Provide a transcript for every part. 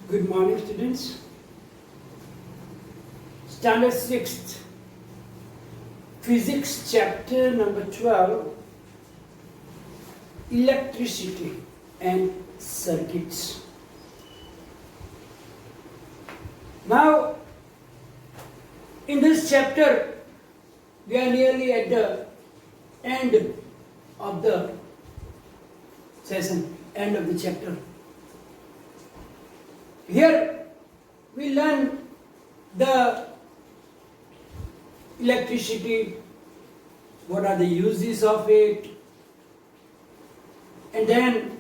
Good morning, students. Standard 6th, Physics chapter number 12, Electricity and Circuits. Now, in this chapter, we are nearly at the end of the session, end of the chapter. Here we learn the electricity, what are the uses of it, and then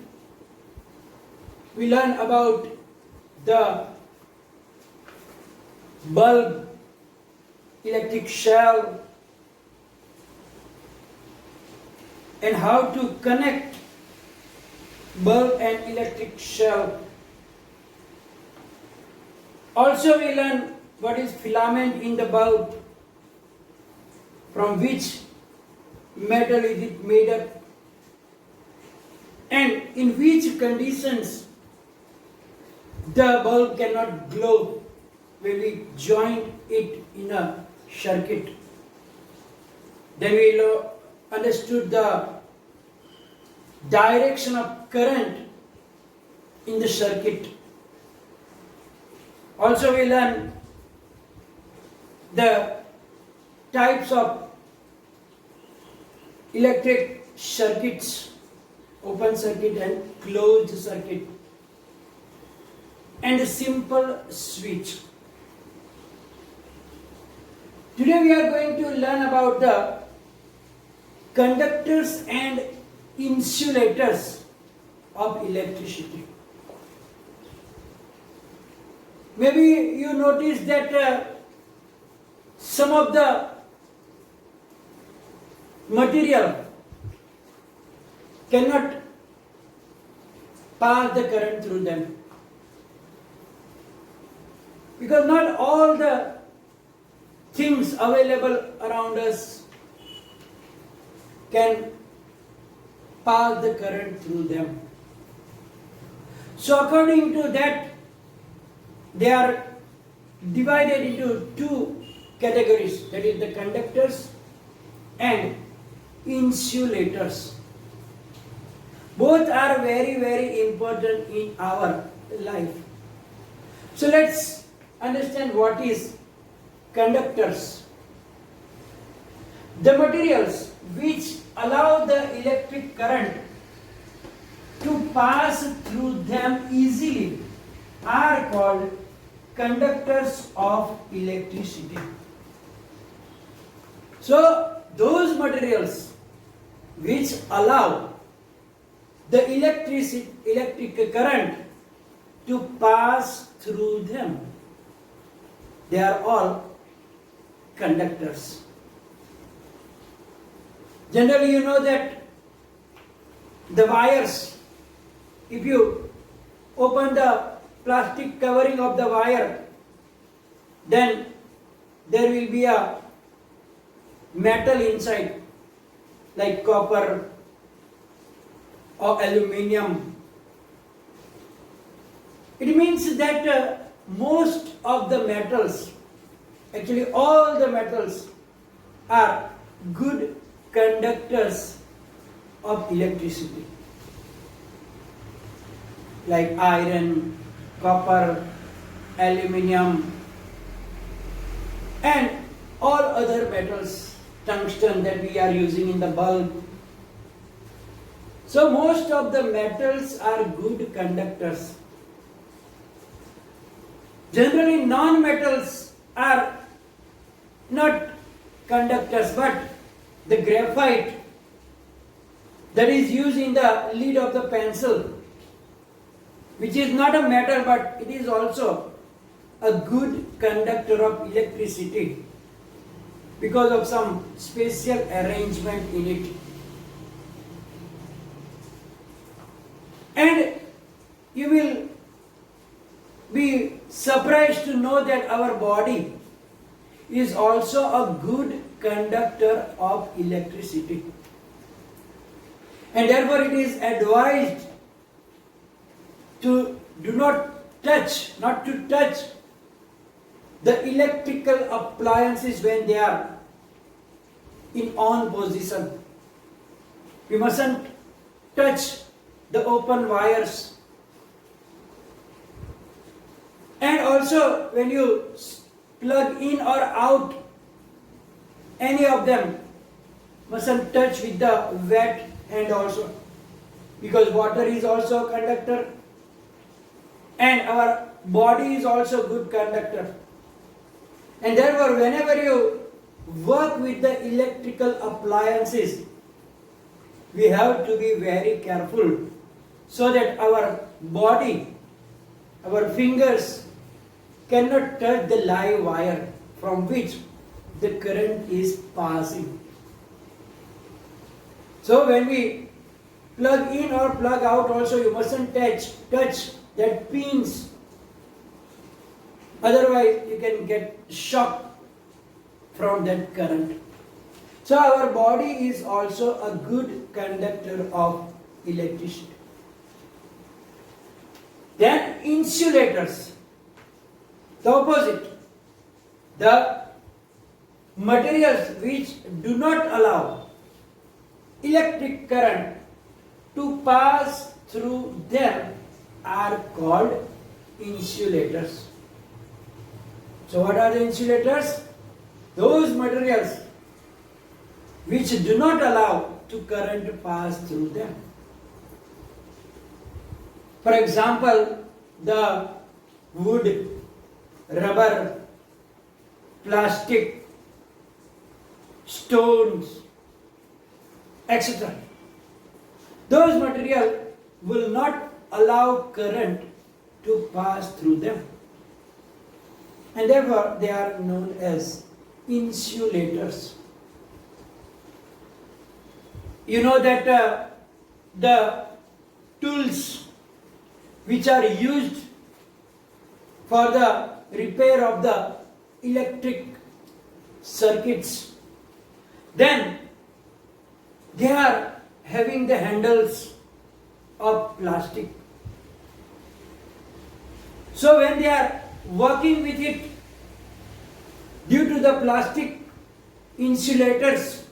we learn about the bulb, electric shell, and how to connect bulb and electric shell. Also we learn what is filament in the bulb, from which metal is it made up, and in which conditions the bulb cannot glow when we join it in a circuit. Then we understood the direction of current in the circuit. Also we learn the types of electric circuits, open circuit and closed circuit, and a simple switch. Today we are going to learn about the conductors and insulators of electricity. Maybe you notice that some of the material cannot pass the current through them, because not all the things available around us can pass the current through them. So according to that, they are divided into two categories, that is the conductors and insulators. Both are very, very important in our life. So let's understand what is conductors. The materials which allow the electric current to pass through them easily are called conductors of electricity. So those materials which allow the electric current to pass through them, they are all conductors. Generally, you know that the wires, if you open the plastic covering of the wire, then there will be a metal inside, like copper or aluminium. It means that most of the metals, actually all the metals, are good conductors of electricity, like iron, copper, aluminium, and all other metals, tungsten that we are using in the bulb. So most of the metals are good conductors. Generally non-metals are not conductors, but the graphite that is used in the lead of the pencil, which is not a metal but it is also a good conductor of electricity because of some special arrangement in it. And you will be surprised to know that our body is also a good conductor of electricity. And therefore it is advised to do not not to touch the electrical appliances when they are in on position. We mustn't touch the open wires. And also when you plug in or out any of them, mustn't touch with the wet hand also, because water is also a conductor and our body is also good conductor. And therefore whenever you work with the electrical appliances, we have to be very careful so that our body, our fingers cannot touch the live wire from which the current is passing. So when we plug in or plug out also, you mustn't touch that pins. Otherwise you can get shock from that current. So our body is also a good conductor of electricity. Then insulators, the opposite. The materials which do not allow electric current to pass through them are called insulators. So what are the insulators? Those materials which do not allow to current pass through them. For example, the wood, rubber, plastic, stones, etc. Those materials will not allow current to pass through them, and therefore they are known as insulators. You know that the tools which are used for the repair of the electric circuits, then they are having the handles of plastic. So when they are working with it, due to the plastic insulators,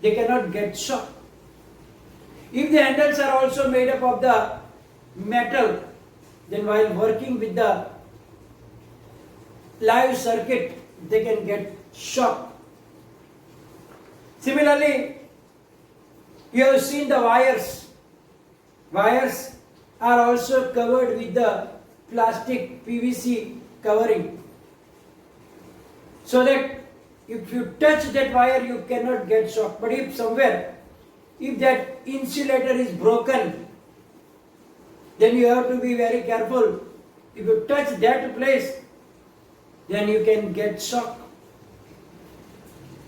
they cannot get shock. If the handles are also made up of the metal, then while working with the live circuit, they can get shock. Similarly, you have seen the wires. Wires are also covered with the plastic PVC covering, so that if you touch that wire, you cannot get shock. But if somewhere, if that insulator is broken, then you have to be very careful. If you touch that place, then you can get shock.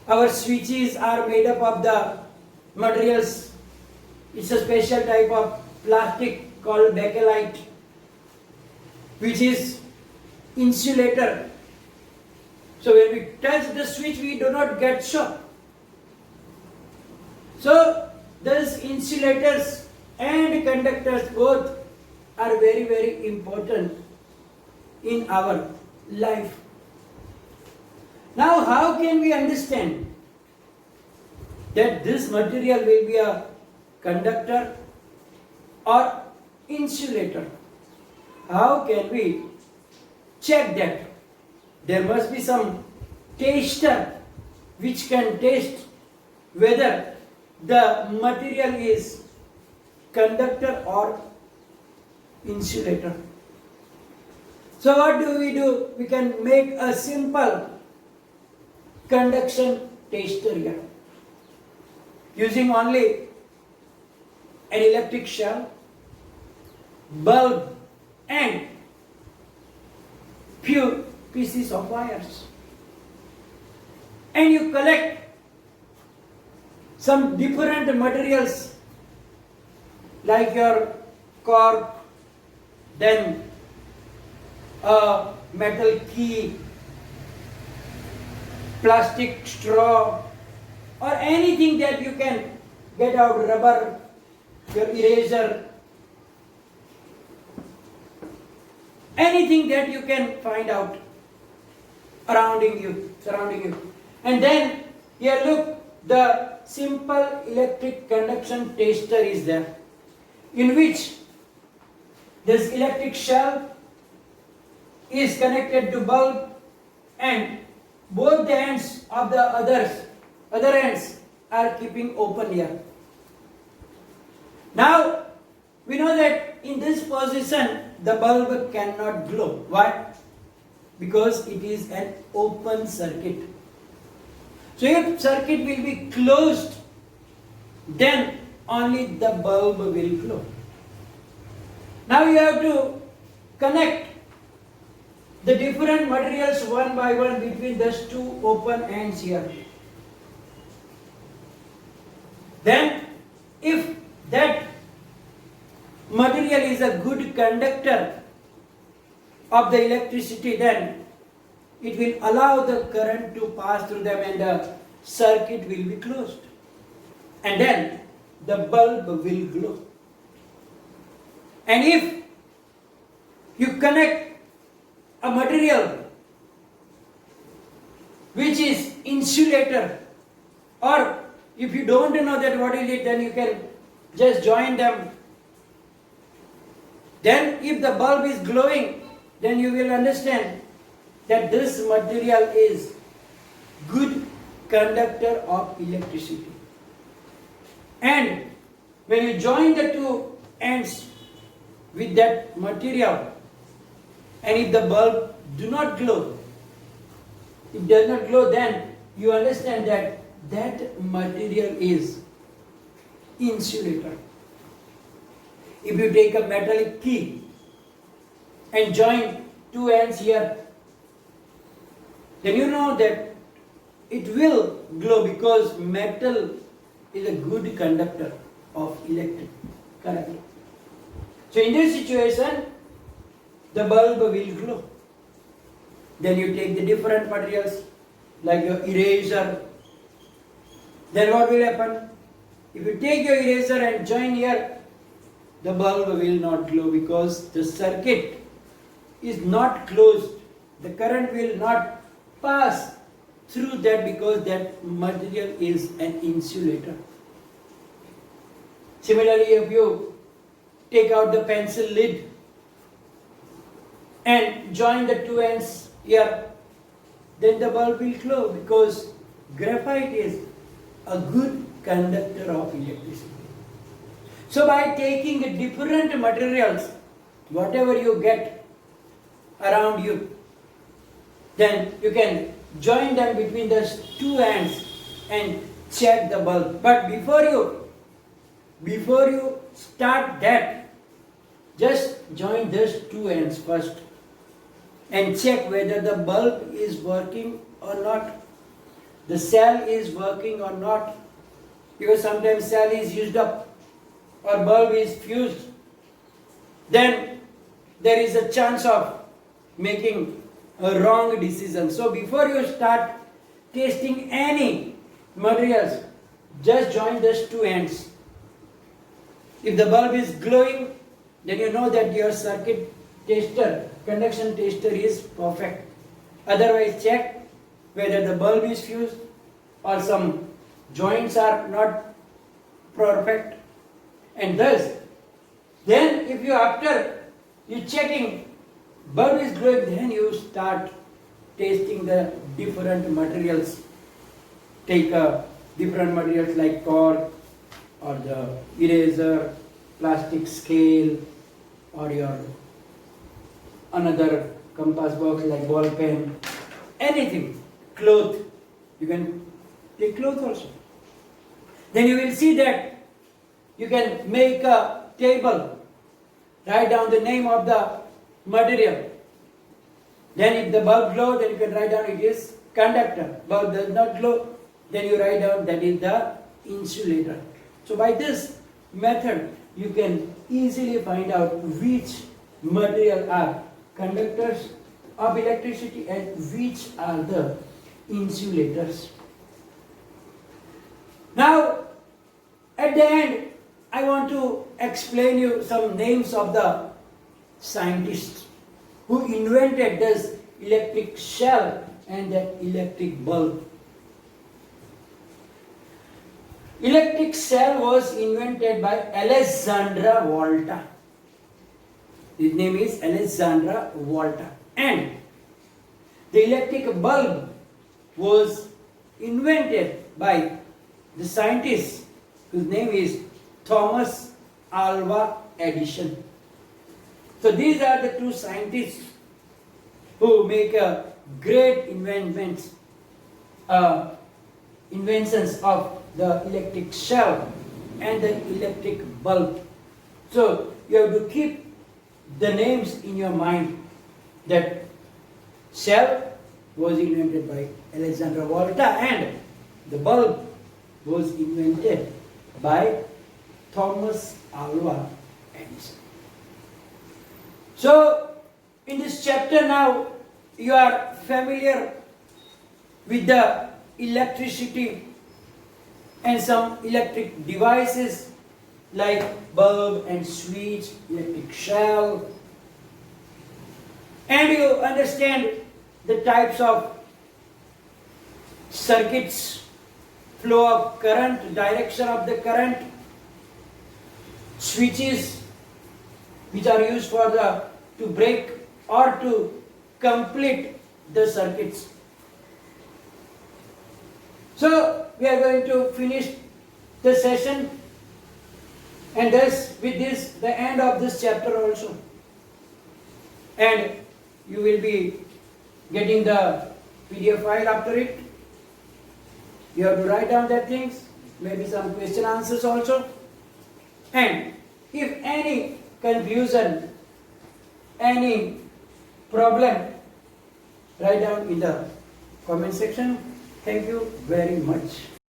Our switches are made up of the materials. It's a special type of plastic called bakelite, which is insulator. So when we touch the switch, we do not get shock. So those insulators and conductors both are very, very important in our life. Now, how can we understand that this material will be a conductor or insulator? How can we check that? There must be some taster which can taste whether the material is conductor or insulator. So what do? We can make a simple conduction taster here, using only an electric shell, bulb and few pieces of wires, and you collect some different materials like your cork, then a metal key, plastic straw, or anything that you can get out, rubber, your eraser. anything that you can find out surrounding you. And then here look, the simple electric conduction tester is there, in which this electric shell is connected to bulb, and both the ends of the other ends are keeping open here. Now we know that in this position the bulb cannot glow. Why? Because it is an open circuit. So if circuit will be closed, then only the bulb will glow. Now you have to connect the different materials one by one between those two open ends here. Then if that material is a good conductor of the electricity, then it will allow the current to pass through them and the circuit will be closed. And then the bulb will glow. And if you connect a material which is insulator, or if you don't know that what is it, then you can just join them. Then if the bulb is glowing, then you will understand that this material is good conductor of electricity. And when you join the two ends with that material, and if the bulb do not glow, it does not glow, then you understand that that material is insulator. If you take a metallic key and join two ends here, then you know that it will glow because metal is a good conductor of electric current. So in this situation, the bulb will glow. Then you take the different materials like your eraser. Then what will happen? If you take your eraser and join here, the bulb will not glow because the circuit is not closed. The current will not pass through that because that material is an insulator. Similarly, if you take out the pencil lid and join the two ends here, then the bulb will glow because graphite is a good conductor of electricity. So by taking different materials, whatever you get around you, then you can join them between the two ends and check the bulb. But before you start that, just join those two ends first and check whether the bulb is working or not, the cell is working or not, because sometimes cell is used up or bulb is fused. Then there is a chance of making a wrong decision. So before you start testing any materials, just join those two ends. If the bulb is glowing, then you know that your circuit tester, conduction tester is perfect. Otherwise, check whether the bulb is fused or some joints are not perfect. And thus, then if you after you checking bulb is glowing, then you start testing the different materials. Take different materials like cork or the eraser, plastic scale, or your another compass box like ball pen, anything, cloth. You can take cloth also. Then you will see that you can make a table, write down the name of the material. Then if the bulb glow, then you can write down it is conductor. Bulb does not glow, then you write down that is the insulator. So by this method, you can easily find out which material are conductors of electricity and which are the insulators. Now, at the end, I want to explain you some names of the scientists. who invented this electric shell and the electric bulb. Electric cell was invented by Alexandra Volta. His name is Alexandra Volta. And the electric bulb was invented by the scientist whose name is Thomas Alva Edison. So these are the two scientists who make a great inventions of the electric cell and the electric bulb. So you have to keep the names in your mind, that cell was invented by Alexandra Volta and the bulb was invented by Thomas Alva Edison. So in this chapter now you are familiar with the electricity and some electric devices like bulb and switch, electric shell, and you understand the types of circuits, flow of current, direction of the current, switches which are used for to break or to complete the circuits. So we are going to finish the session, and thus with this the end of this chapter also, and you will be getting the PDF file after it. You have to write down that things, maybe some question answers also, and if any confusion, any problem, write down in the comment section. Thank you very much.